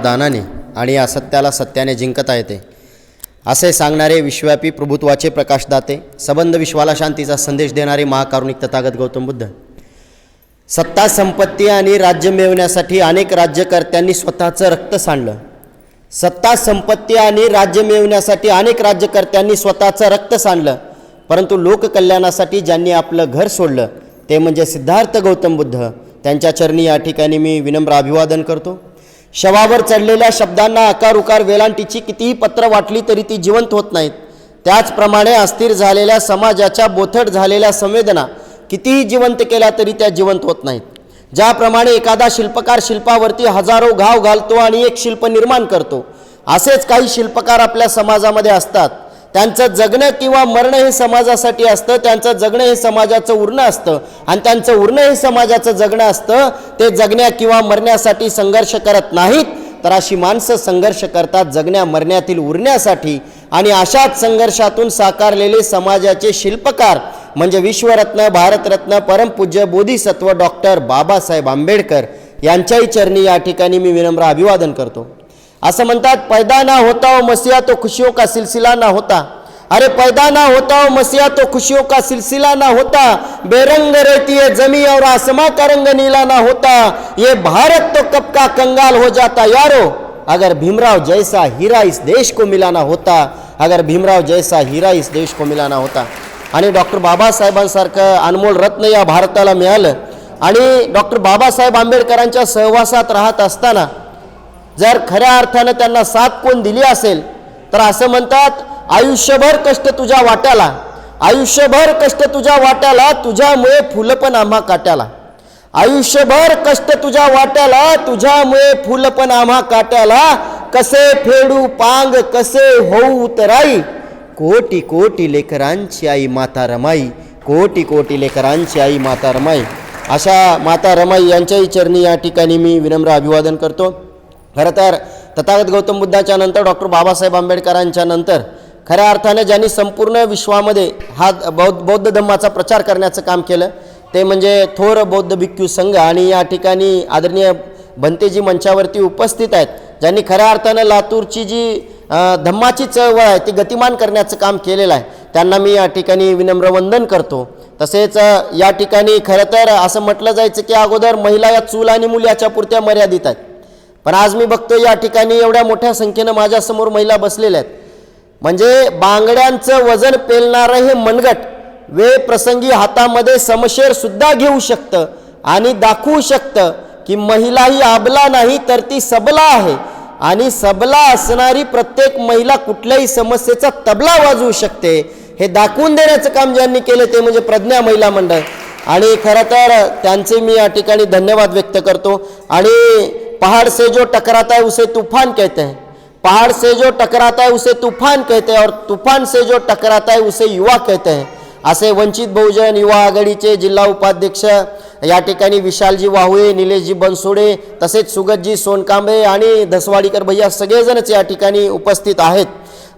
दानाने आणि असत्याला सत्याने जिंकता येते असे सांगणारे विश्वव्यापी प्रभुत्वाचे प्रकाशदाते, सबंध विश्वाला शांतीचा संदेश देणारे महाकारुणिक तथागत गौतम बुद्ध. सत्ता संपत्ती आणि राज्य मिळवण्यासाठी अनेक राज्यकर्त्यांनी स्वतःचं रक्त सांडलं. सत्ता संपत्ती आणि राज्य मिळवण्यासाठी अनेक राज्यकर्त्यांनी स्वतःचं रक्त सांडलं, परंतु लोककल्याणासाठी ज्यांनी आपलं घर सोडलं ते म्हणजे सिद्धार्थ गौतम बुद्ध. त्यांच्या चरणी या ठिकाणी मी विनम्र अभिवादन करतो. शवावर चढलेल्या शब्दांना आकार उकार वेलांटीची कितीही पत्र वाटली तरी ती जिवंत होत नाहीत. त्याचप्रमाणे अस्थिर झालेल्या समाजाच्या बोथट झालेल्या संवेदना कितीही जिवंत केल्या तरी त्या जिवंत होत नाहीत. ज्याप्रमाणे एखादा शिल्पकार शिल्पावरती हजारो घाव घालतो आणि एक शिल्प निर्माण करतो, असेच काही शिल्पकार आपल्या समाजामध्ये असतात. त्यांचं जगणं किंवा मरणं हे समाजासाठी असतं, त्यांचं जगणं हे समाजाचं उरणं असतं आणि त्यांचं उरणं हे समाजाचं जगणं असतं. ते जगण्या किंवा मरण्यासाठी संघर्ष करत नाहीत, तर अशी माणसं संघर्ष करतात जगण्या मरण्यातील उरण्यासाठी. आणि अशाच संघर्षातून साकारलेले समाजाचे शिल्पकार म्हणजे विश्वरत्न भारतरत्न परमपूज्य बोधिसत्व डॉक्टर बाबासाहेब आंबेडकर यांच्याही चरणी या ठिकाणी मी विनम्र अभिवादन करतो. असं म्हणतात, पैदा ना होता हो मसीहा तो खुशियों का सिलसिला ना होता. अरे पैदा ना होता हो मसीहा तो खुशियों का सिलसिला ना होता. बेरंग रहती है जमी और आसमां का रंग नीला ना होता. ये भारत तो कब का कंगाल हो जाता यारो, अगर भीमराव जैसा हीरा इस देश को मिला ना होता. अगर भीमराव जैसा हीरा इस देश को मिला ना होता. आणि डॉक्टर बाबासाहेबांसारखं अनमोल रत्न या भारताला मिळालं. आणि डॉक्टर बाबासाहेब आंबेडकरांच्या सहवासात राहत असताना जर खऱ्या अर्थानं त्यांना साथ कोण दिली असेल तर असं म्हणतात, आयुष्यभर कष्ट तुझ्या वाट्याला, आयुष्यभर कष्ट तुझ्या वाट्याला, तुझ्यामुळे फुलं पण आम्हा काट्याला. आयुष्यभर कष्ट तुझ्या वाट्याला, तुझ्यामुळे फुलं पण आम्हा काट्याला. कसे फेडू पांग कसे होऊ उतराई, कोटी कोटी लेकरांची आई माता रमाई, कोटी कोटी लेकरांची आई माता रमाई. अशा माता रमाई यांच्याही चरणी या ठिकाणी मी विनम्र अभिवादन करतो. खरं तर तथागत गौतम बुद्धाच्या नंतर डॉक्टर बाबासाहेब आंबेडकरांच्या नंतर खऱ्या अर्थाने ज्यांनी संपूर्ण विश्वामध्ये हा बौद्ध धम्माचा प्रचार करण्याचं काम केलं ते म्हणजे थोर बौद्ध भिक्खू संघ. आणि या ठिकाणी आदरणीय भंतेजी मंचावरती उपस्थित आहेत, ज्यांनी खऱ्या अर्थानं लातूरची जी धम्माची चळवळ आहे ती गतिमान करण्याचं काम केलेलं आहे. त्यांना मी या ठिकाणी विनम्र वंदन करतो. तसेच या ठिकाणी खरं तर असं म्हटलं जायचं की अगोदर महिला या चूल आणि मूल याच्या पुरत्या मर्यादित आहेत, पण आज मी बघतो या ठिकाणी एवढ्या मोठ्या संख्येनं माझ्यासमोर महिला बसलेल्या आहेत. म्हणजे बांगड्यांचं वजन पेलणारं हे मनगट वेळ प्रसंगी हातामध्ये समशेर सुद्धा घेऊ शकतं आणि दाखवू शकतं की महिला ही आबला नाही तर ती सबला आहे. आणि सबला असणारी प्रत्येक महिला कुठल्याही समस्येचा तबला वाजवू शकते. हे दाखवून देण्याचं काम ज्यांनी केलं ते म्हणजे प्रज्ञा महिला मंडळ. आणि खरं तर त्यांचे मी या ठिकाणी धन्यवाद व्यक्त करतो. आणि पहाड़ से जो टकराता है उसे तूफान कहते हैं, पहाड़ से जो टकराता है उसे तूफान कहते हैं और तूफान से जो टकराता है उसे युवा कहते हैं. असे वंचित बहुजन युवा आघाडीचे जिल्हा उपाध्यक्ष या ठिकाणी विशालजी वाहुळे, निलेशजी बनसोडे, तसेच सुगतजी सोनकांबे आणि धसवाडीकर भैया सगळेजणच या ठिकाणी उपस्थित आहेत.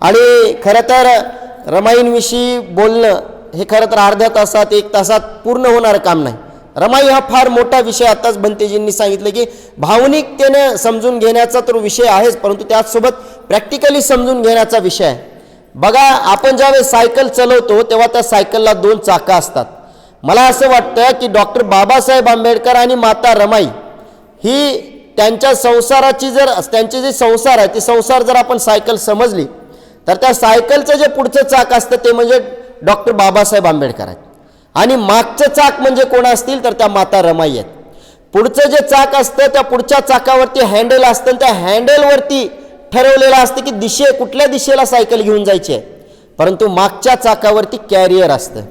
आणि खरं तर रमाईंविषयी बोलणं हे खरं तर अर्ध्या तासात एक तासात पूर्ण होणारं काम नाही. रमाई हा फार मोठा विषय. आताच भंतेजींनी सांगितलं की भावनिकतेने समजून घेण्याचा तर विषय आहेच, परंतु त्याचसोबत प्रॅक्टिकली समजून घेण्याचा विषय आहे. बघा, आपण ज्यावेळेस सायकल चालवतो तेव्हा त्या सायकलला 2 चाकं असतात. मला असं वाटतं की डॉक्टर बाबासाहेब आंबेडकर आणि माता रमाई ही त्यांच्या संसाराची जर त्यांचे जे संसार आहे ते संसार जर आपण सायकल समजली तर त्या सायकलचं जे पुढचं चाक असतं ते म्हणजे डॉक्टर बाबासाहेब आंबेडकर आहेत. आणि मागचं चाक म्हणजे कोण असतील तर त्या माता रमाई आहेत. पुढचं जे चाक असतं त्या पुढच्या चाकावरती हँडल असतं, त्या हँडलवरती ठरवलेलं असतं की कुठल्या दिशेला सायकल घेऊन जायची आहे. परंतु मागच्या चाकावरती कॅरियर असतं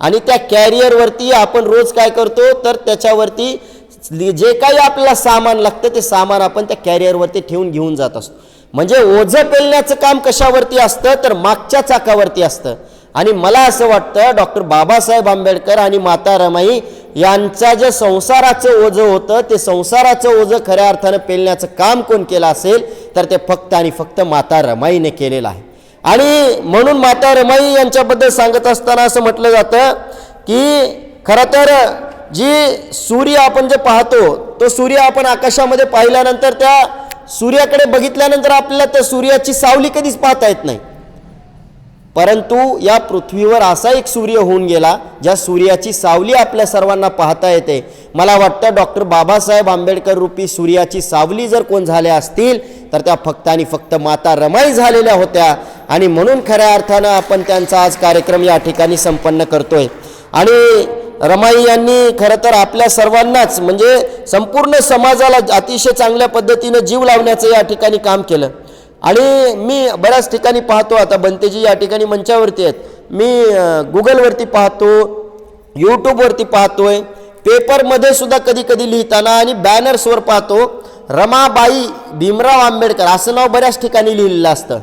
आणि त्या कॅरियरवरती आपण रोज काय करतो तर त्याच्यावरती जे काही आपल्याला सामान लागतं ते सामान आपण त्या कॅरियरवरती ठेवून घेऊन जात असतो. म्हणजे ओझं पेलण्याचं काम कशावरती असतं तर मागच्या चाकावरती असतं. आणि मला असं वाटतं डॉक्टर बाबासाहेब आंबेडकर आणि माता रमाई यांचा जे संसाराचं ओझं होतं ते संसाराचं ओझं खऱ्या अर्थानं पेलण्याचं काम कोण केलं असेल तर ते फक्त आणि फक्त माता रमाईने केलेलं आहे. आणि म्हणून माता रमाई यांच्याबद्दल सांगत असताना असं म्हटलं जातं की खरं तर जी सूर्य आपण जे पाहतो तो सूर्य आपण आकाशामध्ये पाहिल्यानंतर त्या सूर्याकडे बघितल्यानंतर आपल्याला त्या सूर्याची सावली कधीच पाहता येत नाही, परंतु या पृथ्वीवर असा एक सूर्य होऊन गेला ज्या सूर्याची सावली आपल्या सर्वांना पाहता येते. मला वाटतं डॉक्टर बाबासाहेब आंबेडकर रूपी सूर्याची सावली जर कोण झाल्या असतील तर त्या फक्त आणि फक्त माता रमाई झालेल्या होत्या. आणि म्हणून खऱ्या अर्थानं आपण त्यांचा आज कार्यक्रम या ठिकाणी संपन्न करतोय. आणि रमाई यांनी खरं तर आपल्या सर्वांनाच म्हणजे संपूर्ण समाजाला अतिशय चांगल्या पद्धतीनं जीव लावण्याचं या ठिकाणी काम केलं. आणि मी बऱ्याच ठिकाणी पाहतो, आता बंतेजी या ठिकाणी मंचावरती आहेत, मी गुगलवरती पाहतो, यूट्यूबवरती पाहतोय, पेपरमध्ये सुद्धा कधी कधी लिहिताना आणि बॅनर्सवर पाहतो रमाबाई भीमराव आंबेडकर असं नाव बऱ्याच ठिकाणी लिहिलेलं असतं.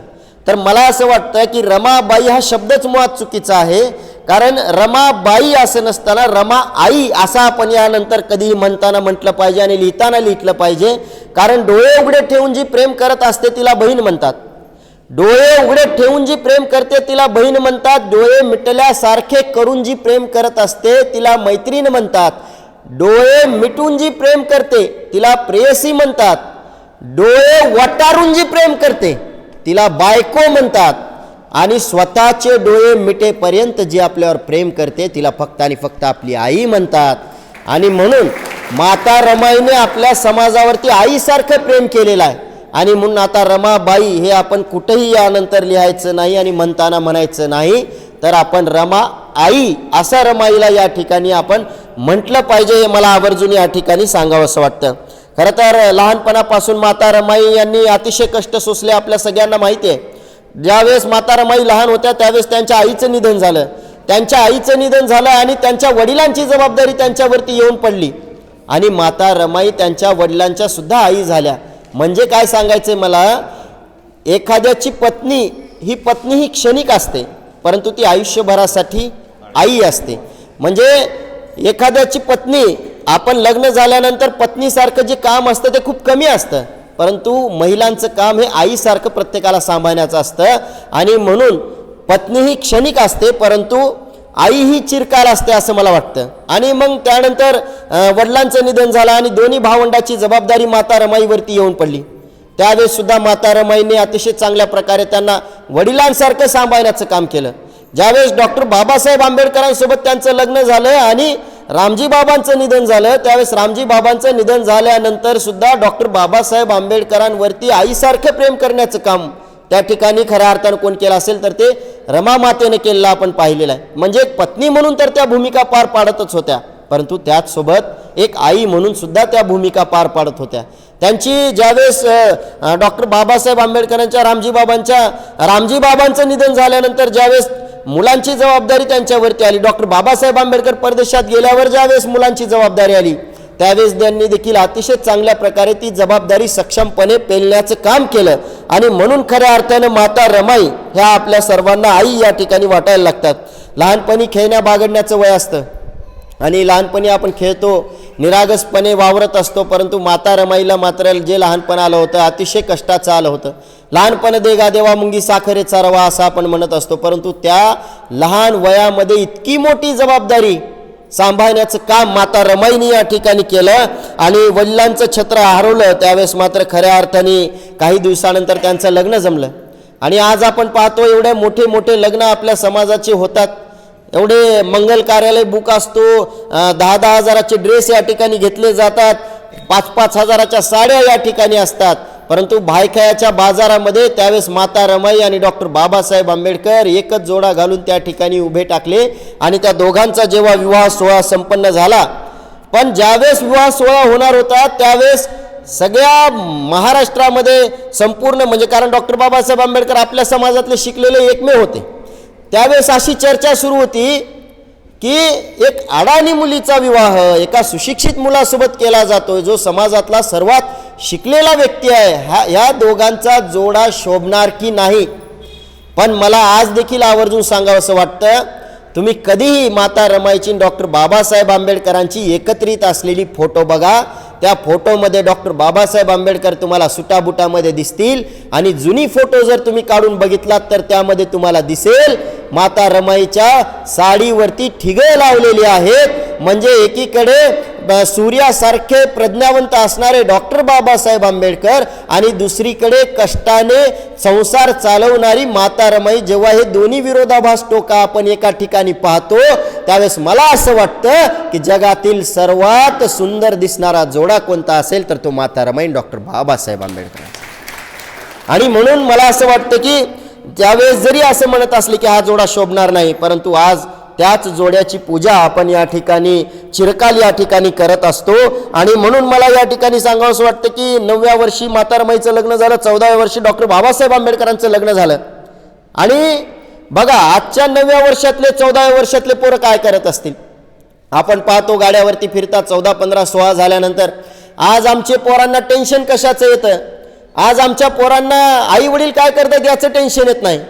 तर मला असं वाटतं की रमाबाई हा शब्दच मुळात चुकीचा आहे, कारण रमाबाई असं नसताना रमा आई असं आपण यानंतर कधीही म्हणताना म्हटलं पाहिजे आणि लिहिताना लिहिलं पाहिजे. कारण डोळे उघडे ठेवून जी प्रेम करत असते तिला बहीण म्हणतात. डोळे उघडे ठेवून जी प्रेम करते तिला बहीण म्हणतात. डोळे मिटल्यासारखे करून जी प्रेम करत असते तिला मैत्रीण म्हणतात. डोळे मिटून जी प्रेम करते तिला प्रेयसी म्हणतात. डोळे वटारून जी प्रेम करते तिला बायको म्हणतात. आणि स्वतःचे डोळे मिटेपर्यंत जी आपल्यावर प्रेम करते तिला फक्त आणि फक्त आपली आई म्हणतात. आणि म्हणून माता रमाईने आपल्या समाजावरती आईसारखं प्रेम केलेलं आहे. आणि म्हणून आता रमाबाई हे आपण कुठेही यानंतर लिहायचं नाही आणि म्हणताना म्हणायचं नाही, तर आपण रमा आई असा रमाईला या ठिकाणी आपण म्हटलं पाहिजे, हे मला आवर्जून या ठिकाणी सांगावं असं वाटतं. खरं तर लहानपणापासून माता रमाई यांनी अतिशय कष्ट सोसले, आपल्या सगळ्यांना माहिती आहे. ज्यावेळेस माता रमाई लहान होत्या त्यावेळेस त्यांच्या आईचं निधन झालं. त्यांच्या आईचं निधन झालं आणि त्यांच्या वडिलांची जबाबदारी त्यांच्यावरती येऊन पडली. आणि माता रमाई त्यांच्या वडिलांच्या सुद्धा आई झाल्या. म्हणजे काय सांगायचं मला, एखाद्याची पत्नी ही क्षणिक असते, परंतु ती आयुष्यभरासाठी आई असते. म्हणजे एखाद्याची पत्नी, आपण लग्न झाल्यानंतर पत्नीसारखं जे काम असतं ते खूप कमी असतं, परंतु महिलांचं काम हे आईसारखं प्रत्येकाला सांभाळण्याचं असतं. आणि म्हणून पत्नी ही क्षणिक असते, परंतु आई ही चिरकाल असते असं मला वाटतं. आणि मग त्यानंतर वडिलांचं निधन झालं आणि दोन्ही भावंडाची जबाबदारी माता रमाईवरती येऊन पडली. त्यावेळेस सुद्धा माता रमाईने अतिशय चांगल्या प्रकारे त्यांना वडिलांसारखं सांभाळण्याचं काम केलं. ज्यावेळेस डॉक्टर बाबासाहेब आंबेडकरांसोबत त्यांचं लग्न झालं आणि रामजी बाबांचं निधन झालं, त्यावेळेस रामजी बाबांचं निधन झाल्यानंतर सुद्धा डॉक्टर बाबासाहेब आंबेडकरांवरती आईसारखं प्रेम करण्याचं काम त्या ठिकाणी खऱ्या अर्थानं कोण केलं असेल तर ते रमा मातेने केलेलं आपण पाहिलेलं आहे. म्हणजे एक पत्नी म्हणून तर त्या भूमिका पार पाडतच होत्या, परंतु त्याचसोबत एक आई म्हणून सुद्धा त्या भूमिका पार पाडत होत्या. त्यांची ज्यावेळेस डॉक्टर बाबासाहेब आंबेडकरांच्या रामजी बाबांचं निधन झाल्यानंतर ज्यावेळेस मुलांची जबाबदारी त्यांच्यावरती आली, डॉक्टर बाबासाहेब आंबेडकर परदेशात गेल्यावर ज्यावेळेस मुलांची जबाबदारी आली, त्यावेळेस त्यांनी देखील अतिशय चांगल्या प्रकारे ती जबाबदारी सक्षमपणे पेलण्याचं काम केलं. आणि म्हणून खऱ्या अर्थानं माता रमाई ह्या आपल्या सर्वांना आई या ठिकाणी वाटायला लागतात. लहानपणी खेळण्या बागडण्याचं वय असतं आणि लहानपणी आपण खेळतो, निरागसपणे वावरत असतो, परंतु माता रमाईला मात्र जे लहानपण आलं होतं अतिशय कष्टाचं आलं होतं. लहानपण देगा देवा मुंगी साखरे चारवा असं आपण म्हणत असतो, परंतु त्या लहान वयामध्ये इतकी मोठी जबाबदारी सांभाळण्याचं काम माता रमाईने या ठिकाणी केलं. आणि वडिलांचं छत्र हरवलं त्यावेळेस मात्र खऱ्या अर्थाने काही दिवसानंतर त्यांचं लग्न जमलं. आणि आज आपण पाहतो एवढे मोठे मोठे लग्न आपल्या समाजाचे होतात, एवढे मंगल कार्यालय बुक असतो, 10-10 हजाराचे ड्रेस या ठिकाणी घेतले जातात, 5-5 हजाराच्या साड्या या ठिकाणी असतात, परंतु भायखळ्याच्या बाजारामध्ये त्यावेळेस माता रमाई आणि डॉक्टर बाबासाहेब आंबेडकर एकच जोडा घालून त्या ठिकाणी उभे टाकले. आणि त्या दोघांचा जेव्हा विवाह सोहळा संपन्न झाला, पण ज्यावेळेस विवाह सोहळा होणार होता त्यावेळेस सगळ्या महाराष्ट्रामध्ये संपूर्ण म्हणजे कारण डॉक्टर बाबासाहेब आंबेडकर आपल्या समाजातले शिकलेले एकमेव होते, त्यावेळेस अशी चर्चा सुरू होती की एक अडाणी मुलीचा विवाह एका सुशिक्षित मुलासोबत केला जातोय, जो समाजातला सर्वात शिकलेला व्यक्ती आहे, ह्या दोघांचा जोडा शोभणार की नाही. पण मला आज देखील आवर्जून सांगावं असं वाटतं, तुम्ही कधीही माता रमाईची डॉक्टर बाबासाहेब आंबेडकरांची एकत्रित असलेली फोटो बघा, त्या फोटोमध्ये डॉक्टर बाबासाहेब आंबेडकर तुम्हाला सुटाबुटामध्ये दिसतील. आणि जुनी फोटो जर तुम्ही काढून बघितलात तर त्यामध्ये तुम्हाला दिसेल माता रमाईच्या साडीवरती ठिगळे लावलेली आहेत. म्हणजे एकीकडे सूर्यासारखे प्रज्ञावंत असणारे डॉक्टर बाबासाहेब आंबेडकर आणि दुसरीकडे कष्टाने संसार चालवणारी माता रमाई, जेव्हा हे दोन्ही विरोधाभास टोका आपण एका ठिकाणी पाहतो त्यावेळेस मला असं वाटतं की जगातील सर्वात सुंदर दिसणारा जोडा कोणता असेल तर तो माता रमाई डॉक्टर बाबासाहेब आंबेडकर. आणि म्हणून मला असं वाटतं की त्यावेळेस जरी असं म्हणत असले की हा जोडा शोभणार नाही, परंतु आज त्याच जोड्याची पूजा आपण या ठिकाणी चिरकाल या ठिकाणी करत असतो. आणि म्हणून मला या ठिकाणी सांगावंसं वाटतं की 9व्या वर्षी माता रमाईचं लग्न झालं, 14व्या वर्षी डॉक्टर बाबासाहेब आंबेडकरांचं लग्न झालं. आणि बघा आजच्या 9व्या वर्षातले 14व्या वर्षातले पोरं काय करत असतील. आपण पाहतो गाड्यावरती फिरतात, 14, 15, 16 झाल्यानंतर. आज आमचे पोरांना टेन्शन कशाचं येतं, आज आमच्या पोरांना आई वडील काय करतात याचं टेन्शन येत नाही.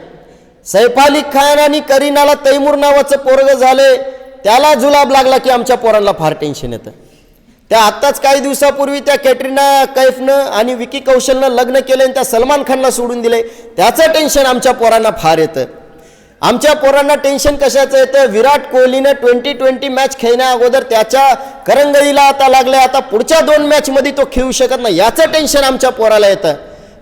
सैफ अली खान आणि करीनाला तैमूर नावाचं पोरग झाले, त्याला जुलाब लागला की आमच्या पोरांना फार टेन्शन येतं. त्या आत्ताच काही दिवसापूर्वी त्या कॅटरीना कैफनं आणि विकी कौशलनं लग्न केलं आणि त्या सलमान खानला सोडून दिले, त्याचं टेन्शन आमच्या पोरांना फार येतं. आमच्या पोरांना टेन्शन कशाचं येतं, विराट कोहलीनं 2020 मॅच खेळण्या अगोदर त्याच्या करंगळीला आता लागले, आता पुढच्या 2 मॅचमध्ये तो खेळू शकत नाही, याचं टेन्शन आमच्या पोराला येतं.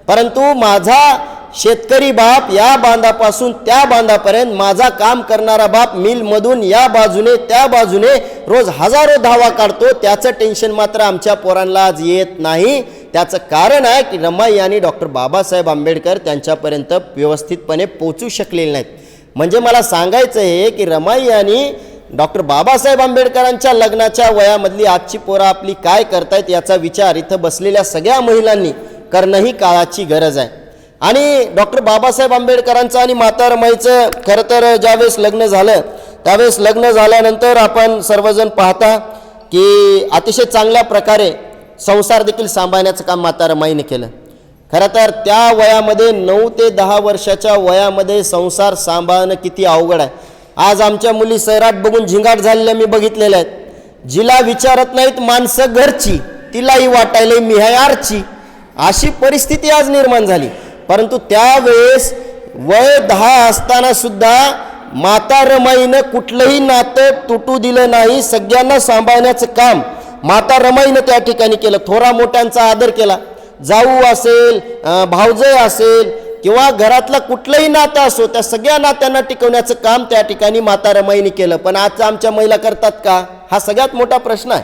परंतु माझा शेतकरी बाप या बांधापासून त्या बांधापर्यंत, माझा काम करणारा बाप मिलमधून या बाजूने त्या बाजूने रोज हजारो धावा काढतो, त्याचं टेन्शन मात्र आमच्या पोरांना आज येत नाही. त्याचं कारण आहे की रमाई आणि डॉक्टर बाबासाहेब आंबेडकर त्यांच्यापर्यंत व्यवस्थितपणे पोचू शकलेले नाहीत. म्हणजे मला सांगायचं आहे की रमाई आणि डॉक्टर बाबासाहेब आंबेडकरांच्या लग्नाच्या वयामधली आजची पोरं आपली काय करतायत याचा विचार इथं बसलेल्या सगळ्या महिलांनी करणं ही काळाची गरज आहे. आणि डॉक्टर बाबासाहेब आंबेडकरांचं आणि माता रमाईचं खरं तर ज्यावेळेस लग्न झालं त्यावेळेस लग्न झाल्यानंतर आपण सर्वजण पाहता की अतिशय चांगल्या प्रकारे संसार देखील सांभाळण्याचं काम माता रमाईने केलं. खरं तर त्या वयामध्ये 9 ते 10 वर्षाच्या वयामध्ये संसार सांभाळणं किती अवघड आहे. आज आमच्या मुली सैराट बघून झिंगाट झालेल्या मी बघितलेल्या आहेत. जिला विचारत नाहीत माणसं घरची, तिलाही वाटायला मी आहे आरची, अशी परिस्थिती आज निर्माण झाली. परंतु त्यावेळेस वय 10 असताना सुद्धा माता रमाईनं कुठलंही नातं तुटू दिलं नाही. सगळ्यांना सांभाळण्याचं काम माता रमाईनं त्या ठिकाणी केलं. थोरा मोठ्यांचा आदर केला. जाऊ असेल, भावजय असेल किंवा घरातलं कुठलंही नातं असो, त्या सगळ्या नात्यांना टिकवण्याचं काम त्या ठिकाणी माता रमाईने केलं. पण आज आमच्या महिला करतात का, हा सगळ्यात मोठा प्रश्न आहे.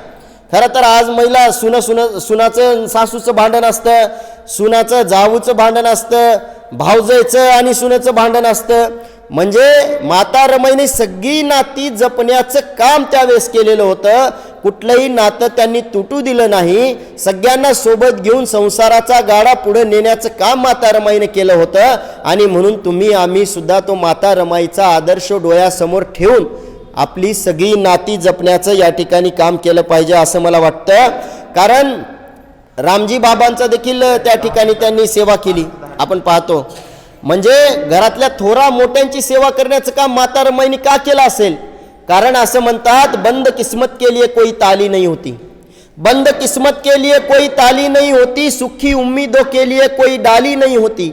खरं तर आज महिला सुनाचं सासूचं भांडण असतं, सुनाचं जाऊचं भांडण असतं, भावजयचं आणि सुनेचं भांडण असतं. म्हणजे माता रमाईने सगळी नाती जपण्याचं काम त्यावेळेस केलेलं होतं. कुठलंही नातं त्यांनी तुटू दिलं नाही. सगळ्यांना सोबत घेऊन संसाराचा गाडा पुढे नेण्याचं काम माता रमाईने केलं होतं. आणि म्हणून तुम्ही आम्ही सुद्धा तो माता रमाईचा आदर्श डोळ्यासमोर ठेवून आपली सगळी नाती जपण्याचं या ठिकाणी काम केलं पाहिजे असं मला वाटतं. कारण रामजी बाबांचा देखील त्या ठिकाणी त्यांनी सेवा केली आपण पाहतो. म्हणजे घरातल्या थोरा मोठ्यांची सेवा करण्याचं काम माता रमाईने का केलं असेल. कारण असं म्हणतात, बंद किस्मत के लिए कोई ताली नहीं होती, बंद किस्मत के लिए कोई ताली नहीं होती, सुखी उम्मीदों के लिए कोई डाली नहीं होती,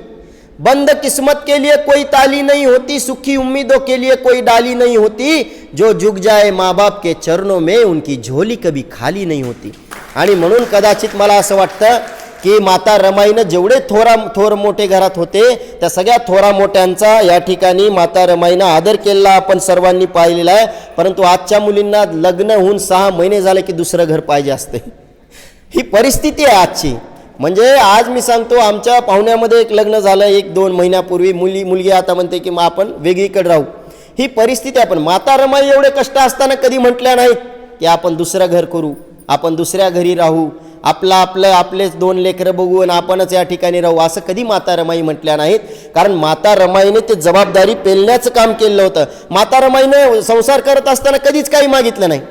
बंद किस्मत के लिए कोई ताली नहीं होती, सुखी उम्मीदों के लिए कोई डाली नहीं होती, जो झुक जाए माँ बाप के चरणों में उनकी झोली कभी खाली नहीं होती. आणि म्हणून कदाचित मला असं वाटतं की माता रमाईनं जेवढे थोर मोठे घरात होते त्या सगळ्या थोरा मोठ्यांचा या ठिकाणी माता रमाईनं आदर केला आपण सर्वांनी पाहिलेला आहे. परंतु आजच्या मुलींना लग्न होऊन 6 महिने झाले की दुसरं घर पाहिजे असते, ही परिस्थिती आहे आजची. म्हणजे आज मी सांगतो, आमच्या पाहुण्यामध्ये एक लग्न झालं 1-2 महिन्यापूर्वी. मुलगी आता म्हणते की मग आपण वेगळीकडे राहू. ही परिस्थिती आहे. पण माता रमाई एवढे कष्ट असताना कधी म्हटल्या नाहीत की आपण दुसरं घर करू, आपण दुसऱ्या घरी राहू, आपलेच 2 लेकरं बघून आपणच या ठिकाणी राहू, असं कधी माता रमाई म्हटल्या नाहीत. कारण माता रमाईने ते जबाबदारी पेलण्याचं काम केलं होतं. माता रमाईने संसार करत असताना कधीच काही मागितलं नाही.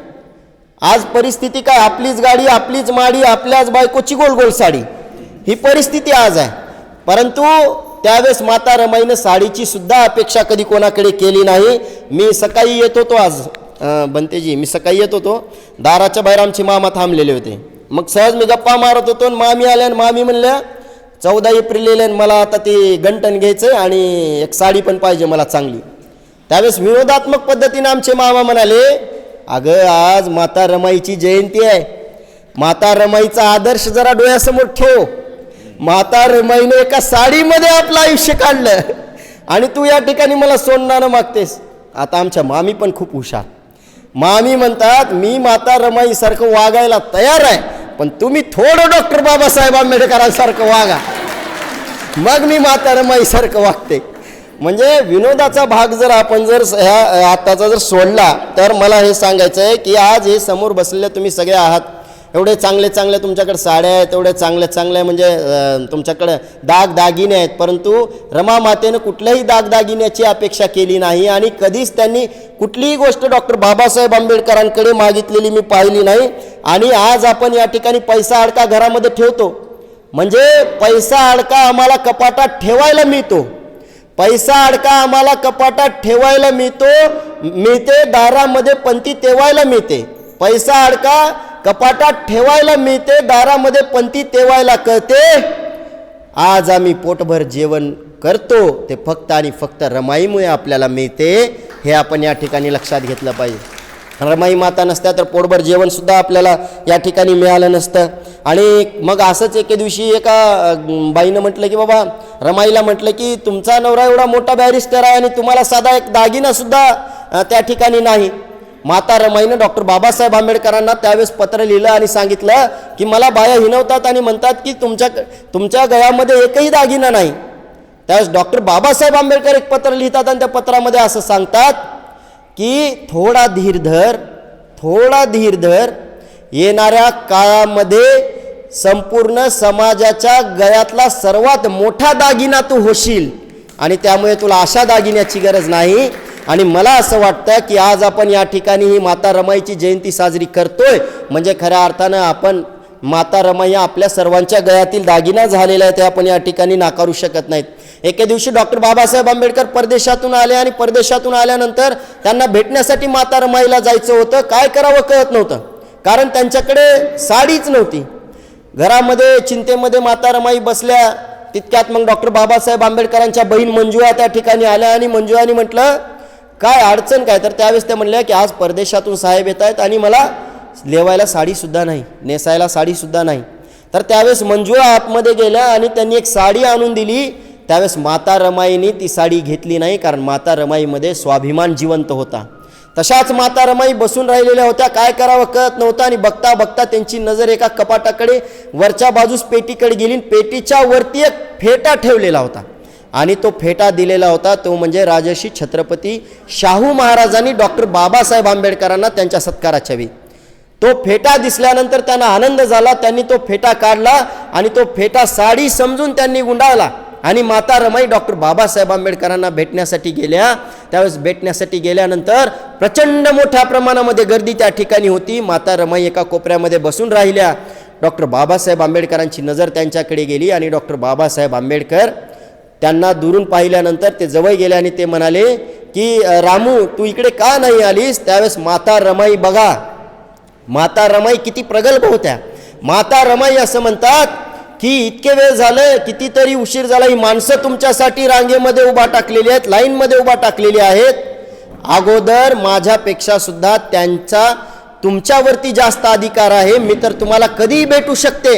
आज परिस्थिती काय, आपलीच गाडी, आपलीच माडी, आपल्याच बायकोची गोल गोल साडी, ही परिस्थिती आज आहे. परंतु त्यावेळेस माता रमाईनं साडीची सुद्धा अपेक्षा कधी कोणाकडे केली नाही. मी सकाळी येत होतो, आज बनतेजी मी सकाळी येत होतो, दाराच्या बाहेर आमचे मामा थांबलेले होते. मग सहज मी गप्पा मारत होतो आणि मामी आल्या आणि मामी म्हणल्या 14 एप्रिल मला आता ते गंटन घ्यायचं आणि एक साडी पण पाहिजे मला चांगली. त्यावेळेस विनोदात्मक पद्धतीने आमचे मामा म्हणाले, अगं आज माता रमाईची जयंती आहे, माता रमाईचा आदर्श जरा डोळ्यासमोर ठेव. माता रमाईने एका साडीमध्ये आपलं आयुष्य काढलं आणि तू या ठिकाणी मला सोडणारं मागतेस. आता आमच्या मामी पण खूप हुशार. मामी म्हणतात मी माता रमाईसारखं वागायला तयार आहे, पण तुम्ही थोडं डॉक्टर बाबासाहेब आंबेडकरांसारखं वागा, मग मी माता रमाईसारखं वागते. म्हणजे विनोदाचा भाग जर आपण जर ह्या आत्ताचा जर सोडला तर मला हे सांगायचं आहे की आज हे समोर बसलेले तुम्ही सगळे आहात, एवढे चांगले चांगले तुमच्याकडे साड्या आहेत, एवढे चांगले चांगले म्हणजे तुमच्याकडे दागदागिने आहेत, परंतु रमा मातेनं कुठल्याही दागदागिन्याची अपेक्षा केली नाही आणि कधीच त्यांनी कुठलीही गोष्ट डॉक्टर बाबासाहेब आंबेडकरांकडे मागितलेली मी पाहिली नाही. आणि आज आपण या ठिकाणी पैसा अडका घरामध्ये ठेवतो, म्हणजे पैसा अडका आम्हाला कपाटात ठेवायला मिळतो, पैसा अडका आम्हाला कपाटात ठेवायला मिळते, दारामध्ये पंती तेवायला मिळते. पैसा अडका कपाटात ठेवायला मिळते, दारामध्ये पंती तेवायला कळते. आज आम्ही पोटभर जेवण करतो ते फक्त आणि फक्त रमाईमुळे आपल्याला मिळते, हे आपण या ठिकाणी लक्षात घेतलं पाहिजे. रमाई माता नसत्या तर पोटभर जेवण सुद्धा आपल्याला या ठिकाणी मिळालं नसतं. आणि मग असंच एके दिवशी एका बाईनं म्हटलं की बाबा, रमाईला म्हटलं की तुमचा नवरा एवढा मोठा बॅरिस्टर आहे आणि तुम्हाला साधा एक दागिना सुद्धा त्या ठिकाणी नाही. माता रमाईनं डॉक्टर बाबासाहेब आंबेडकरांना त्यावेळेस पत्र लिहिलं आणि सांगितलं की मला बाया हिणवतात आणि म्हणतात की तुमच्या गळ्यामध्ये एकही दागिना नाही. त्यावेळेस डॉक्टर बाबासाहेब आंबेडकर एक पत्र लिहितात आणि त्या पत्रामध्ये असं सांगतात की थोडा धीर धर, येणाऱ्या काळामध्ये संपूर्ण समाजाच्या गळ्यातला सर्वात मोठा दागिना तू होशील आणि त्यामुळे तुला अशा दागिन्याची गरज नाही. आणि मला असं वाटतं की आज आपण या ठिकाणी ही माता रमाईची जयंती साजरी करतोय, म्हणजे खऱ्या अर्थानं आपण माता रमाई आपल्या सर्वांच्या गळ्यातील दागिना झालेला आहे ते आपण या ठिकाणी नाकारू शकत नाहीत. एके दिवशी डॉक्टर बाबासाहेब आंबेडकर परदेशातून आले आणि परदेशातून आल्यानंतर त्यांना भेटण्यासाठी माता रमाईला जायचं होतं. काय करावं कळत नव्हतं, कारण त्यांच्याकडे साडीच नव्हती. घरामध्ये चिंतेमध्ये माता रमाई बसल्या. तितक्यात मग डॉक्टर बाबासाहेब आंबेडकरांच्या बहीण मंजुळा त्या ठिकाणी आल्या आणि मंजुळाने म्हटलं काय अडचण काय, तर त्यावेळेस त्या म्हणल्या की आज परदेशातून साहेब येत आहेत आणि मला लेवायला साडीसुद्धा नाही, नेसायला साडीसुद्धा नाही. तर त्यावेळेस मंजुळा आतमध्ये गेल्या आणि त्यांनी एक साडी आणून दिली. त्यावेळेस माता रमाईने ती साडी घेतली नाही, कारण माता रमाईमध्ये स्वाभिमान जिवंत होता. तशाच माता रमाई बसून राहिलेल्या होत्या, काय करावं कळत नव्हतं. आणि बघता बघता त्यांची नजर एका कपाटाकडे वरच्या बाजूस पेटीकडे गेली. पेटीच्या वरती एक फेटा ठेवलेला होता आणि तो फेटा दिलेला होता तो म्हणजे राजर्षी छत्रपती शाहू महाराजांनी डॉक्टर बाबासाहेब आंबेडकरांना त्यांच्या सत्काराच्या वेळी. तो फेटा दिसल्यानंतर त्यांना आनंद झाला. त्यांनी तो फेटा काढला आणि तो फेटा साडी समजून त्यांनी गुंडाळला आणि माता रमाई डॉक्टर बाबासाहेब आंबेडकरांना भेटण्यासाठी गेल्या. त्यावेळेस भेटण्यासाठी गेल्यानंतर प्रचंड मोठ्या प्रमाणामध्ये गर्दी त्या ठिकाणी होती. माता रमाई एका कोपऱ्यामध्ये बसून राहिल्या. डॉक्टर बाबासाहेब आंबेडकरांची नजर त्यांच्याकडे गेली आणि डॉक्टर बाबासाहेब आंबेडकर त्यांना दुरून पाहिल्यानंतर ते जवळ गेले आणि ते म्हणाले की रामू तू इकडे का नाही आलीस. त्यावेळेस माता रमाई बघा, माता रमाई किती प्रगल्भ होत्या. माता रमाई असं म्हणतात की इतके वेळ झालं, कितीतरी उशीर झाला, ही माणसं तुमच्यासाठी रांगेमध्ये उभा टाकलेली आहेत, लाईनमध्ये उभा टाकलेली आहेत. अगोदर माझ्यापेक्षा सुद्धा त्यांचा तुमच्यावरती जास्त अधिकार आहे. मी तर तुम्हाला कधीही भेटू शकते.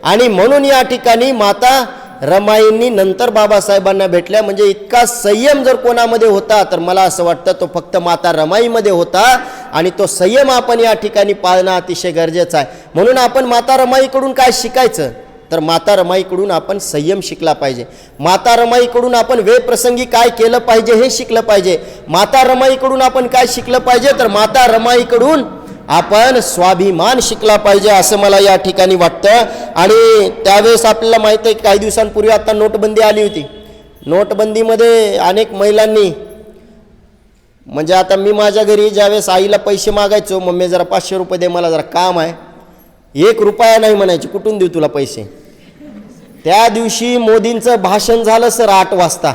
आणि म्हणून या ठिकाणी माता रमाईंनी नंतर बाबासाहेबांना भेटल्या. म्हणजे इतका संयम जर कोणामध्ये होता तर मला असं वाटतं तो फक्त माता रमाईमध्ये होता. आणि तो संयम आपण या ठिकाणी पाळणं अतिशय गरजेचं आहे. म्हणून आपण माता रमाईकडून काय शिकायचं, तर माता रमाईकडून आपण संयम शिकला पाहिजे. माता रमाईकडून आपण वेळप्रसंगी काय केलं पाहिजे हे शिकलं पाहिजे. माता रमाईकडून आपण काय शिकलं पाहिजे, तर माता रमाईकडून आपण स्वाभिमान शिकला पाहिजे असं मला या ठिकाणी वाटतं. आणि त्यावेळेस आपल्याला माहिती आहे की काही दिवसांपूर्वी आता नोटबंदी आली होती. नोटबंदीमध्ये अनेक महिलांनी, म्हणजे आता मी माझ्या घरी ज्यावेळेस आईला पैसे मागायचो, मम्मी जरा 500 रुपये दे, मला जरा काम आहे, 1 रुपया नाही म्हणायची, कुठून देऊ तुला पैसे. त्या दिवशी मोदींचं भाषण झालं सर 8 वाजता.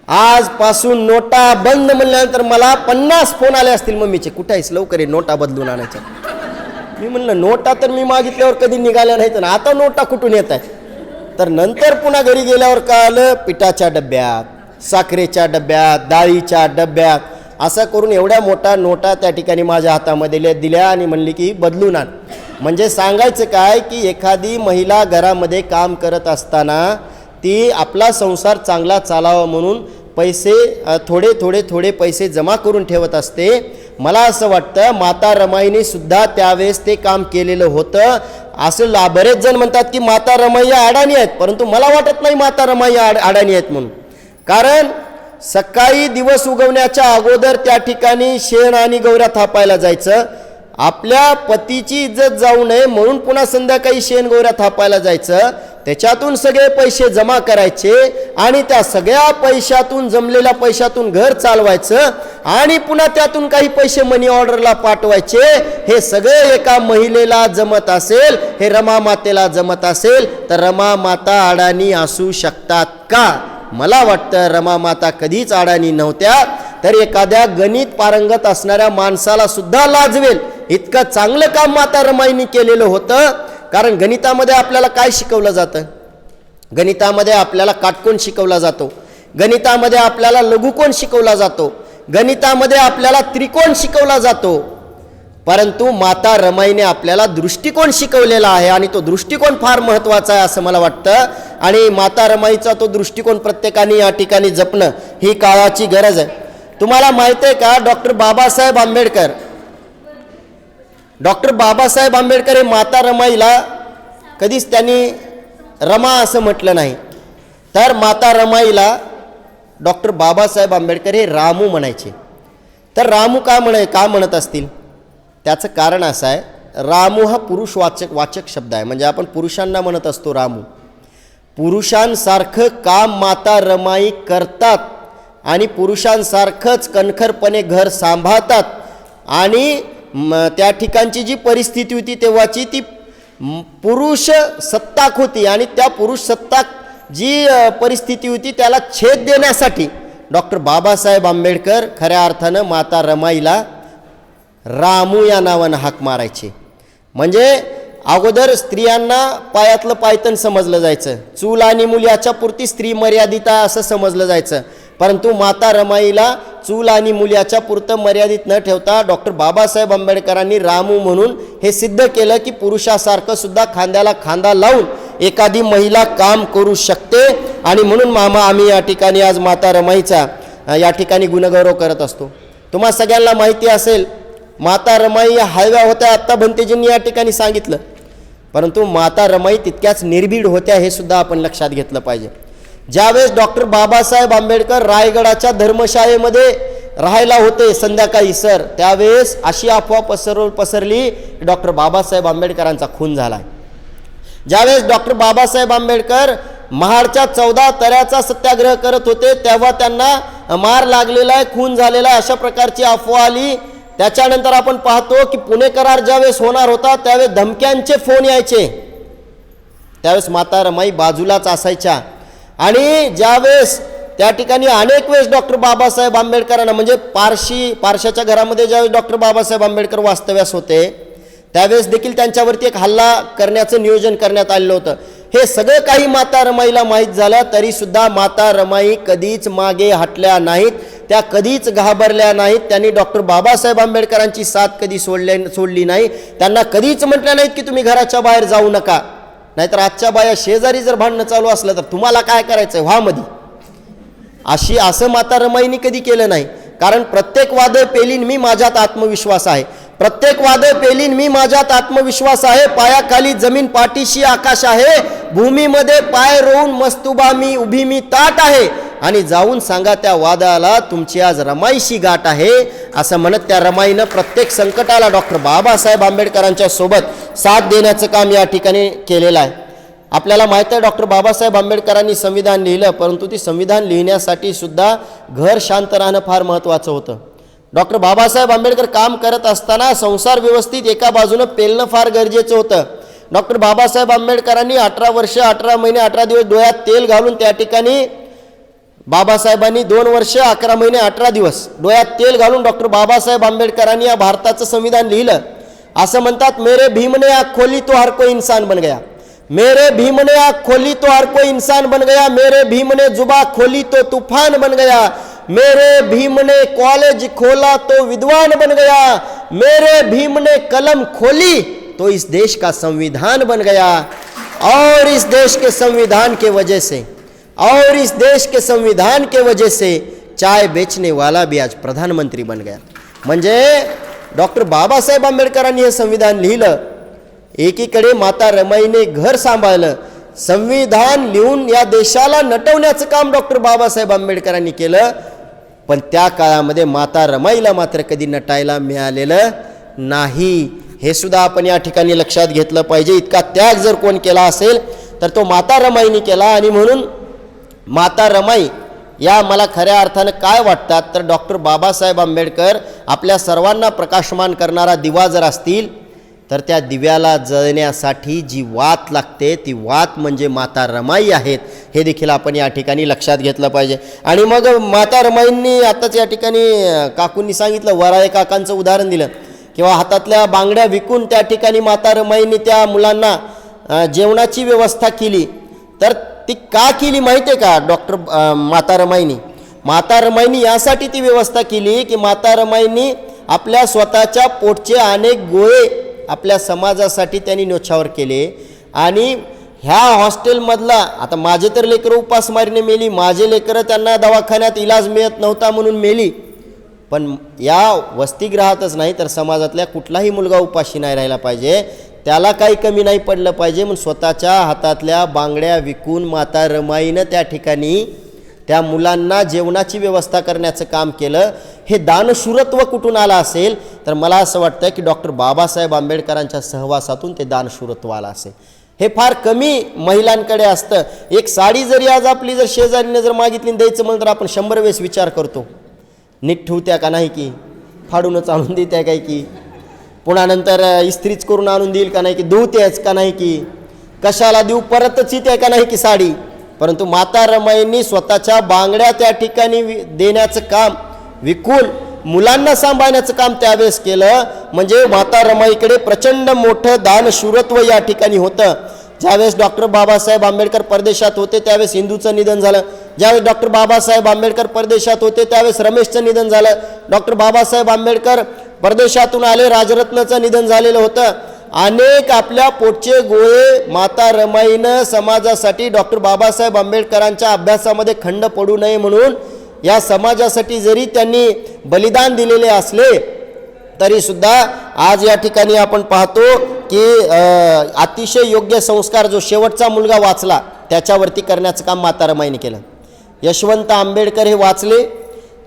आजपासून नोटा बंद म्हणल्यानंतर मला 50 फोन आले असतील मम्मीचे, कुठं आहेस लवकर ये, नोटा बदलून आणायच्या. मी म्हणलं नोटा तर मी मागितल्यावर कधी निघाल्या नाहीत ना, आता नोटा कुठून येत आहेत. तर नंतर पुन्हा घरी गेल्यावर कळालं पिठाच्या डब्यात, साखरेच्या डब्यात, डाळीच्या डब्यात, असं करून एवढ्या मोठ्या नोटा त्या ठिकाणी माझ्या हातामध्ये दिल्या आणि म्हणली की बदलून आण. म्हणजे सांगायचं काय की एखादी महिला घरामध्ये काम करत असताना ती आपला संसार चांगला चालावा म्हणून पैसे थोडे पैसे जमा करून ठेवत असते. मला असं वाटतं माता रमाईने सुद्धा त्यावेळेस ते काम केलेलं होतं. असं बरेच जण म्हणतात की माता रमाई अडाणी आहेत, परंतु मला वाटत नाही माता रमाई अडाणी आहेत म्हणून. कारण सकाळी दिवस उगवण्याच्या अगोदर त्या ठिकाणी शेण आणि गौऱ्या थापायला जायचं, आपल्या पतीची इज्जत जाऊ नये म्हणून पुन्हा संध्याकाळी शेण गौऱ्या थापायला जायचं, त्याच्यातून सगळे पैसे जमा करायचे आणि त्या सगळ्या पैशातून जमलेल्या पैशातून घर चालवायचं आणि पुन्हा त्यातून काही पैसे मनी ऑर्डरला पाठवायचे. हे सगळे एका महिलेला जमत असेल, हे रमा मातेला जमत असेल, तर रमा माता अडाणी असू शकतात का? मला वाटतं रमा माता कधीच अडाणी नव्हत्या. तर एखाद्या गणित पारंगत असणाऱ्या माणसाला सुद्धा लाजवेल इतकं चांगलं काम माता रमाईंनी केलेलं होतं. कारण गणितामध्ये आपल्याला काय शिकवलं जातं? गणितामध्ये आपल्याला काटकोन शिकवला जातो, गणितामध्ये आपल्याला लघुकोन शिकवला जातो, गणितामध्ये आपल्याला त्रिकोण शिकवला जातो. परंतु माता रमाईने आपल्याला दृष्टिकोन शिकवलेला आहे आणि तो दृष्टिकोन फार महत्त्वाचा आहे असं मला वाटतं. आणि माता रमाईचा तो दृष्टिकोन प्रत्येकाने या ठिकाणी जपणं ही काळाची गरज आहे. तुम्हाला माहिती आहे का, डॉक्टर बाबासाहेब आंबेडकर हे माता रमाईला कधीच त्यांनी रमा असं म्हटलं नाही, तर माता रमाईला डॉक्टर बाबासाहेब आंबेडकर हे रामू म्हणायचे. तर रामू का म्हणत असतील? त्याचं कारण असं आहे, रामू हा पुरुषवाचक शब्द आहे. म्हणजे आपण पुरुषांना म्हणत असतो रामू. पुरुषांसारखं काम माता रमाई करतात आणि पुरुषांसारखंच कणखरपणे घर सांभाळतात. आणि त्या ठिकाणची जी परिस्थिती होती तेव्हाची ती पुरुष सत्ताक होती आणि त्या पुरुष सत्ताक जी परिस्थिती होती त्याला छेद देण्यासाठी डॉक्टर बाबासाहेब आंबेडकर खऱ्या अर्थानं माता रमाईला रामू या नावानं हाक मारायचे. म्हणजे अगोदर स्त्रियांना पायातलं पायतन समजलं जायचं, चूल आणि मूल याच्या पुरती स्त्री मर्यादित आहे असं समजलं जायचं. परंतु माता रमाईला चूल आणि मूल याच्या पुरतं मर्यादित न ठेवता डॉक्टर बाबासाहेब आंबेडकरांनी रामू म्हणून हे सिद्ध केलं की पुरुषासारखं सुद्धा खांद्याला खांदा लावून एखादी महिला काम करू शकते. आणि म्हणून आम्ही या ठिकाणी आज माता रमाईचा या ठिकाणी गुणगौरव करत असतो. तुम्हा सगळ्यांना माहिती असेल माता रमाई हळव्या होत्या, आत्ता भंतेजींनी या ठिकाणी सांगितलं, परंतु माता रमाई तितक्याच निर्भीड होत्या हे सुद्धा आपण लक्षात घेतलं पाहिजे. ज्यावेळेस डॉक्टर बाबासाहेब आंबेडकर रायगडाच्या धर्मशाळेमध्ये राहायला होते संध्याकाळी सर, त्यावेळेस अशी अफवा पसरली डॉक्टर बाबासाहेब आंबेडकरांचा खून झाला. ज्यावेळेस डॉक्टर बाबासाहेब आंबेडकर महाडच्या 14 तऱ्याचा सत्याग्रह करत होते तेव्हा त्यांना मार लागलेला आहे, खून झालेला आहे अशा प्रकारची अफवा आली. त्याच्यानंतर आपण पाहतो की पुणे करार ज्यावेळेस होणार होता त्यावेळेस धमक्यांचे फोन यायचे, त्यावेळेस माता रमाई बाजूलाच असायच्या. आणि ज्यावेळेस त्या ठिकाणी अनेक वेळेस डॉक्टर बाबासाहेब आंबेडकरांना म्हणजे पारशाच्या घरामध्ये ज्यावेळेस डॉक्टर बाबासाहेब आंबेडकर वास्तव्यास होते त्यावेळेस देखील त्यांच्यावरती एक हल्ला करण्याचं नियोजन करण्यात आलेलं होतं. हे सगळं काही माता रमाईला माहीत झालं तरीसुद्धा माता रमाई कधीच मागे हटल्या नाहीत, त्या कधीच घाबरल्या नाहीत. त्यांनी डॉक्टर बाबासाहेब आंबेडकरांची साथ कधी सोडली नाही. त्यांना कधीच म्हटलं नाहीत की तुम्ही घराच्या बाहेर जाऊ नका, नाहीतर आजच्या बाया शेजारी जर भांडणं चालू असलं तर तुम्हाला काय करायचं व्हा मध्ये, असं माता रमाईंनी कधी केलं नाही. कारण प्रत्येक वादळ पेलीन मी माझ्यात आत्मविश्वास आहे, प्रत्येक वादळ पेलीन मी माझ्यात आत्मविश्वास आहे. पायाखाली जमीन पाठीशी आकाश आहे, भूमीमध्ये पाय रोवून मस्तुबा मी उभी मी ताट आहे. आणि जाऊन सांगा त्या वादळाला तुमची आज रमाईशी गाठ आहे असं म्हणत त्या रमाईनं प्रत्येक संकटाला डॉक्टर बाबासाहेब आंबेडकरांच्या सोबत साथ देण्याचं काम या ठिकाणी केलेलं आहे. आपल्याला माहिती आहे डॉक्टर बाबासाहेब आंबेडकरांनी संविधान लिहिलं, परंतु ती संविधान लिहिण्यासाठी सुद्धा घर शांत राहणं फार महत्त्वाचं होतं. डॉक्टर बाबासाहेब आंबेडकर काम करत असताना संसार व्यवस्थित एका बाजूनं पेलणं फार गरजेचं होतं. डॉक्टर बाबासाहेब आंबेडकरांनी 18 वर्ष 18 महिने 18 दिवस डोळ्यात तेल घालून त्या ठिकाणी बाबासाहेबांनी 2 वर्ष 11 महिने 18 दिवस डोळ्यात तेल घालून डॉक्टर बाबासाहेब आंबेडकरांनी या भारताचं संविधान लिहिलं. असं म्हणतात, मेरे भीम ने आँख खोली तो हर कोई इंसान बन गया, मेरे भीम ने आँख खोली तो हर कोई इंसान बन गया, मेरे भीम ने जुबा खोली तो तूफान बन गया, मेरे भीम ने कॉलेज खोला तो विद्वान बन गया, मेरे भीम ने कलम खोली तो इस देश का संविधान बन गया और इस देश के संविधान के वजह से चाय बेचने वाला भी आज प्रधानमंत्री बन गया. म्हणजे डॉक्टर बाबासाहेब आंबेडकरांनी हे संविधान लिहिलं, एकीकडे माता रमाईने घर सांभाळलं, संविधान लिहून या देशाला नटवण्याचं काम डॉक्टर बाबासाहेब आंबेडकरांनी केलं. पण त्या काळामध्ये माता रमाईला मात्र कधी नटायला मिळालेलं नाही. हे सुद्धा आपण या ठिकाणी लक्षात घेतलं पाहिजे. इतका त्याग जर कोण केला असेल तर तो माता रमाईने केला. आणि म्हणून माता रमाई या मला खऱ्या अर्थानं काय वाटतात तर डॉक्टर बाबासाहेब आंबेडकर आपल्या सर्वांना प्रकाशमान करणारा दिवा जर असतील तर त्या दिव्याला जळण्यासाठी जी वात लागते ती वात म्हणजे माता रमाई आहेत. हे देखील आपण या ठिकाणी लक्षात घेतलं पाहिजे. आणि मग माता रमाईंनी आताच या ठिकाणी काकूंनी सांगितलं, वराळे काकांचं उदाहरण दिलं, किंवा हातातल्या बांगड्या विकून त्या ठिकाणी माता रमाईंनी त्या मुलांना जेवणाची व्यवस्था केली. तर ती का केली माहिती आहे का? माता रमाईंनी यासाठी ती व्यवस्था केली की माता रमाईंनी आपल्या स्वतःच्या पोटचे अनेक गोळे आपल्या समाजासाठी त्यांनी न्योछावर केले. आणि ह्या हॉस्टेलमधला, आता माझे तर लेकरं उपासमारीने मेली, माझे लेकरं त्यांना दवाखान्यात इलाज मिळत नव्हता म्हणून मेली, पण या वसतिगृहातच नाही तर समाजातल्या कुठलाही मुलगा उपाशी नाही राहिला पाहिजे, त्याला काही कमी नाही पडलं पाहिजे म्हणून स्वतःच्या हातातल्या बांगड्या विकून माता रमाईनं त्या ठिकाणी त्या मुलांना जेवणाची व्यवस्था करण्याचं काम केलं. हे दानशूरत्व कुठून आलं असेल तर मला असं वाटतं की डॉक्टर बाबासाहेब आंबेडकरांच्या सहवासातून ते दानशूरत्व आलं असेल. हे फार कमी महिलांकडे असतं. एक साडी जरी आज आपली जर शेजारीने जर मागितली द्यायचं म्हणून तर आपण 100 वेळेस विचार करतो, नीट ठेवत्या का नाही, की फाडूनच आणून देत्या काय, की पुन्हा नंतर इस्त्रीच करून आणून देईल का नाही, की धुवतेच का नाही, की कशाला देऊ, परतच येते का नाही की साडी. परंतु माता रमाईंनी स्वतःच्या बांगड्या त्या ठिकाणी देण्याचं काम, विकून मुलांना सांभाळण्याचं काम त्यावेळेस केलं. म्हणजे माता रमाईकडे प्रचंड मोठं दानशूरत्व या ठिकाणी होतं. ज्यावेळेस डॉक्टर बाबासाहेब आंबेडकर परदेशात होते त्यावेळेस हिंदूचं निधन झालं. ज्यावेळेस डॉक्टर बाबासाहेब आंबेडकर परदेशात होते त्यावेळेस रमेशचं निधन झालं. डॉक्टर बाबासाहेब आंबेडकर परदेशातून आले, राजरत्नाचं निधन झालेलं होतं. अनेक आपल्या पोटचे गोळे माता रमाईनं समाजासाठी, डॉक्टर बाबासाहेब आंबेडकरांच्या अभ्यासामध्ये खंड पडू नये म्हणून या समाजासाठी जरी त्यांनी बलिदान दिलेले असले तरी सुद्धा आज या ठिकाणी आपण पाहतो की अतिशय योग्य संस्कार जो शेवटचा मुलगा वाचला त्याच्यावरती करण्याचं काम माता रमाईने केलं. यशवंत आंबेडकर हे वाचले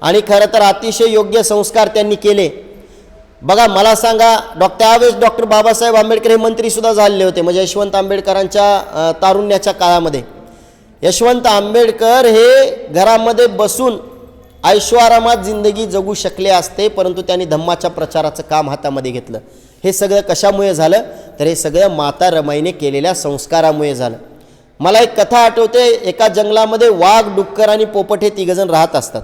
आणि खरं तर अतिशय योग्य संस्कार त्यांनी केले. बघा मला सांगा, त्यावेळेस डॉक्टर बाबासाहेब आंबेडकर हे मंत्रीसुद्धा झालेले होते. म्हणजे यशवंत आंबेडकरांच्या तारुण्याच्या काळामध्ये यशवंत आंबेडकर हे घरामध्ये बसून ऐशोआरामात जिंदगी जगू शकले असते, परंतु त्यांनी धम्माच्या प्रचाराचं काम हातामध्ये घेतलं. हे सगळं कशामुळे झालं तर हे सगळं माता रमाईने केलेल्या संस्कारामुळे झालं. मला एक कथा आठवते. एका जंगलामध्ये वाघ, डुक्कर आणि पोपट हे तिघजण राहत असतात.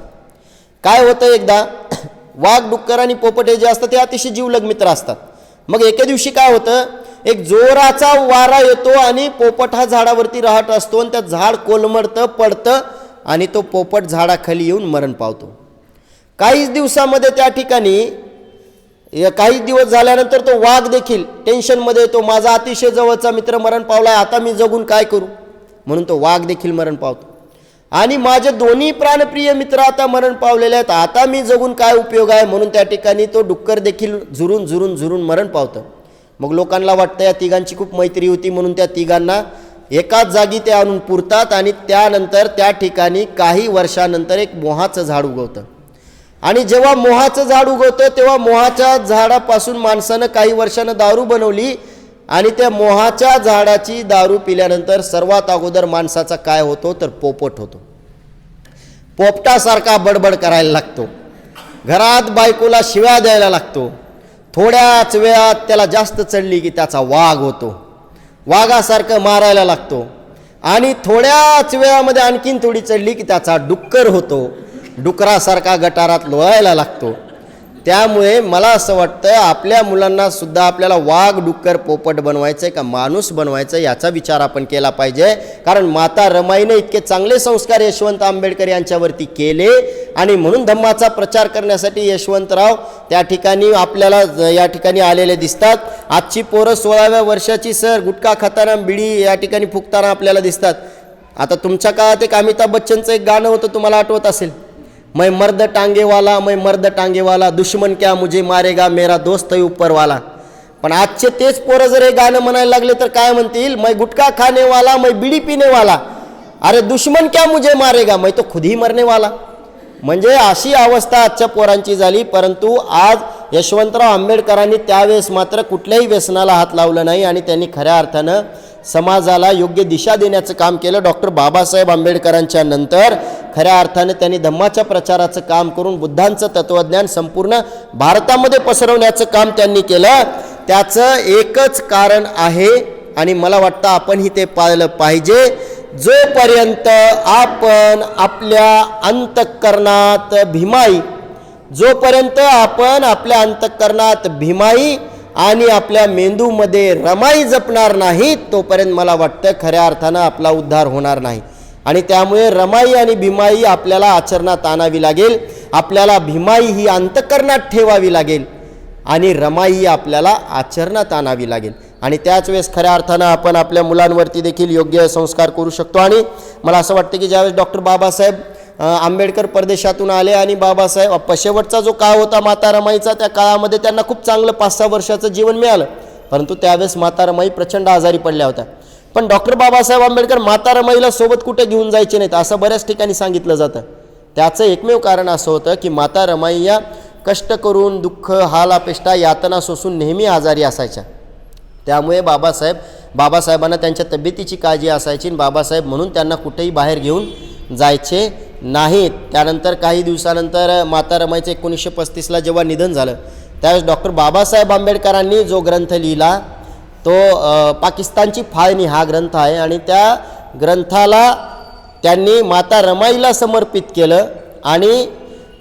काय होतं, एकदा वाघ, डुक्कर आणि पोपट हे जे असतात ते अतिशय जीवलग मित्र असतात. मग एके दिवशी काय होतं, एक जोराचा वारा येतो आणि पोपट हा झाडावरती राहत असतो आणि त्या झाड कोलमडतं, पडतं आणि तो पोपट झाडाखाली येऊन मरण पावतो. काहीच दिवसामध्ये त्या ठिकाणी, काही दिवस झाल्यानंतर तो वाघ देखील टेन्शनमध्ये येतो, माझा अतिशय जवळचा मित्र मरण पावलाय, आता मी जगून काय करू, म्हणून तो वाघ देखील मरण पावतो. आणि माझे दोन्ही प्राणप्रिय मित्र आता मरण पावलेले आहेत, आता मी जगून काय उपयोग आहे, म्हणून त्या ठिकाणी तो डुक्कर देखील झुरून झुरून झुरून मरण पावतं. मग लोकांना वाटतं या तिघांची खूप मैत्री होती म्हणून त्या तिघांना एकाच जागी ते आणून पुरतात. आणि त्यानंतर त्या ठिकाणी काही वर्षानंतर एक मोहाचं झाड उगवतं. आणि जेव्हा मोहाचं झाड उगवतं तेव्हा मोहाच्या झाडापासून माणसानं काही वर्षानं दारू बनवली आणि त्या मोहाच्या झाडाची दारू पिल्यानंतर सर्वात अगोदर माणसाचा काय होतो तर पोपट होतो. पोपटासारखा बडबड करायला लागतो, घरात बायकोला शिव्या द्यायला लागतो. थोड्याच वेळात त्याला जास्त चढली की त्याचा वाघ होतो, वाघासारखं मारायला लागतो. आणि थोड्याच वेळामध्ये आणखीन थोडी चढली की त्याचा डुक्कर होतो, डुकरासारखा गटारात लोळायला लागतो. त्यामुळे मला असं वाटतं आपल्या मुलांना सुद्धा आपल्याला वाघ डुक्कर पोपट बनवायचं आहे का माणूस बनवायचं याचा विचार आपण केला पाहिजे. कारण माता रमाईने इतके चांगले संस्कार यशवंत आंबेडकर यांच्यावरती केले आणि म्हणून धम्माचा प्रचार करण्यासाठी यशवंतराव त्या ठिकाणी आपल्याला या ठिकाणी आलेले दिसतात. आजची पोरं 16व्या वर्षाची सर गुटखा खाताना बिडी या ठिकाणी फुकताना आपल्याला दिसतात. आता तुमच्या काळात एक अमिताभ बच्चनचं एक गाणं होतं, तुम्हाला आठवत असेल, मैं मर्द टांगेवाला मैं मर्द टांगेवाला दुश्मन क्या मुझे मारेगा मेरा दोस्त है ऊपर वाला. पण आजचे तेच पोरं जर हे गाणं म्हणायला लागले तर काय म्हणतील, मैं गुटखा खाने वाला मैं बीड़ी पीने वाला, अरे दुश्मन क्या मुझे मारेगा मैं तो खुद ही मरने वाला. म्हणजे अशी अवस्था आजच्या पोरांची झाली. परंतु आज यशवंतराव आंबेडकरांनी त्यावेळेस मात्र कुठल्याही व्यसनाला हात लावलं नाही आणि त्यांनी खऱ्या अर्थानं समाजाला योग्य दिशा देण्याचं काम केलं. डॉक्टर बाबासाहेब आंबेडकरांच्या नंतर खऱ्या अर्थाने त्यांनी धम्माच्या प्रचाराचं काम करून बुद्धांचं तत्त्वज्ञान संपूर्ण भारतामध्ये पसरवण्याचं काम त्यांनी केलं. त्याचं एकच कारण आहे आणि मला वाटतं आपणही ते पाळलं पाहिजे. जोपर्यंत आपण आपल्या अंतःकरणात भीमाई, जोपर्यंत आपण आपल्या अंतःकरणात भीमाई आणि आपल्या मेंदूमध्ये रमाई जपणार नाही तोपर्यंत मला वाटतं खऱ्या अर्थानं आपला उद्धार होणार नाही. आणि त्यामुळे रमाई आणि भीमाई आपल्याला आचरणात आणावी लागेल. आपल्याला भीमाई ही अंतःकरणात ठेवावी लागेल आणि रमाई ही आपल्याला आचरणात आणावी लागेल. आणि त्याच वेळेस खऱ्या अर्थानं आपण आपल्या मुलांवरती देखील योग्य संस्कार करू शकतो. आणि मला असं वाटतं की ज्यावेळेस डॉक्टर बाबासाहेब आंबेडकर परदेशातून आले आणि बाबासाहेब शेवटचा जो काळ होता माता रमाईचा, त्या काळामध्ये त्यांना खूप चांगलं 5-6 वर्षाचं जीवन मिळालं. परंतु त्यावेळेस माता रमाई प्रचंड आजारी पडल्या होत्या. पण डॉक्टर बाबासाहेब आंबेडकर माता रमाईला सोबत कुठे घेऊन जायचे नाहीत असं बऱ्याच ठिकाणी सांगितलं जातं. त्याचं एकमेव कारण असं होतं की माता रमाई या कष्ट करून दुःख हाल अपेष्टा यातना सोसून नेहमी आजारी असायच्या. त्यामुळे बाबासाहेबांना त्यांच्या तब्येतीची काळजी असायची आणि बाबासाहेब म्हणून त्यांना कुठेही बाहेर घेऊन जायचे नाहीत. त्यानंतर काही दिवसानंतर माता रमाईचं 1935ला जेव्हा निधन झालं त्यावेळेस डॉक्टर बाबासाहेब आंबेडकरांनी जो ग्रंथ लिहिला तो पाकिस्तानची फाळणी हा ग्रंथ आहे आणि त्या ग्रंथाला त्यांनी माता रमाईला समर्पित केलं आणि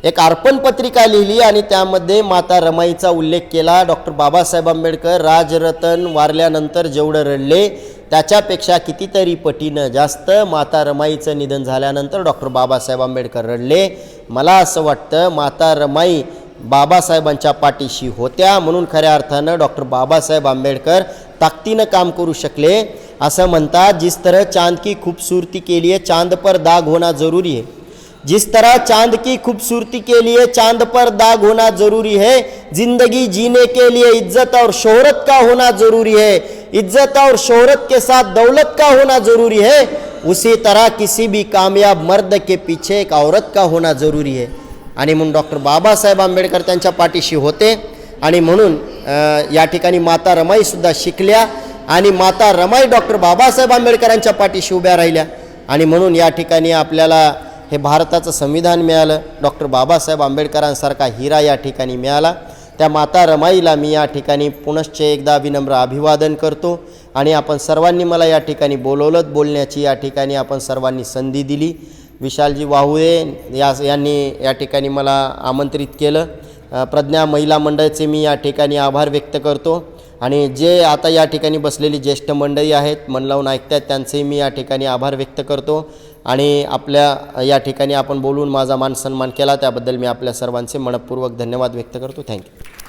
एक अर्पण पत्रिका लिहिली आणि त्यामध्ये माता रमाईचा उल्लेख केला. डॉक्टर बाबासाहेब आंबेडकर राजरतन वारल्यानंतर जेवढं रडले त्याच्यापेक्षा कितीतरी पटीनं जास्त माता रमाईचं निधन झाल्यानंतर डॉक्टर बाबासाहेब आंबेडकर रडले. मला असं वाटतं माता रमाई बाबासाहेबांच्या पाठीशी होत्या म्हणून खऱ्या अर्थानं डॉक्टर बाबासाहेब आंबेडकर ताकदीनं काम करू शकले. असं म्हणतात, जिस तरह चांद की खूबसूरती के लिए चांद पर दाग होना ज़रूरी है, जिस तरह चांद की खूबसूरती के लिए चांद पर दाग होना ज़रूरी है, जिंदगी जीने के लिए इज्जत और शोहरत का होना ज़रूरी है, इज्जत और शोहरत के साथ दौलत का होना ज़रूरी है, उसी तरह किसी भी कामयाब मर्द के पीछे एक औरत का होना ज़रूरी है. आणि म्हणून डॉक्टर बाबासाहेब आंबेडकर त्यांच्या पाठीशी होते आणि म्हणून या ठिकाणी माता रमाईसुद्धा शिकल्या आणि माता रमाई डॉक्टर बाबासाहेब आंबेडकरांच्या पाठीशी उभ्या राहिल्या आणि म्हणून या ठिकाणी आपल्याला हे भारताचं संविधान मिळालं. डॉक्टर बाबासाहेब आंबेडकरांसारखा हिरा या ठिकाणी मिळाला. त्या माता रमाईला मी या ठिकाणी पुनश्च एकदा विनम्र अभिवादन करतो आणि आपण सर्वांनी मला या ठिकाणी बोलवलं, बोलण्याची या ठिकाणी आपण सर्वांनी संधी दिली. विशालजी वाहुळे यांनी या ठिकाणी मला आमंत्रित केलं. प्रज्ञा महिला मंडळाचे मी या ठिकाणी आभार व्यक्त करतो आणि जे आता या ठिकाणी बसलेली ज्येष्ठ मंडळी आहेत मन लावून ऐकतात त्यांचेही मी या ठिकाणी आभार व्यक्त करतो आणि आपल्या या ठिकाणी आपण बोलून माझा मान सन्मान केला त्याबद्दल मी आपल्या सर्वांचे मनपूर्वक धन्यवाद व्यक्त करतो. थँक्यू.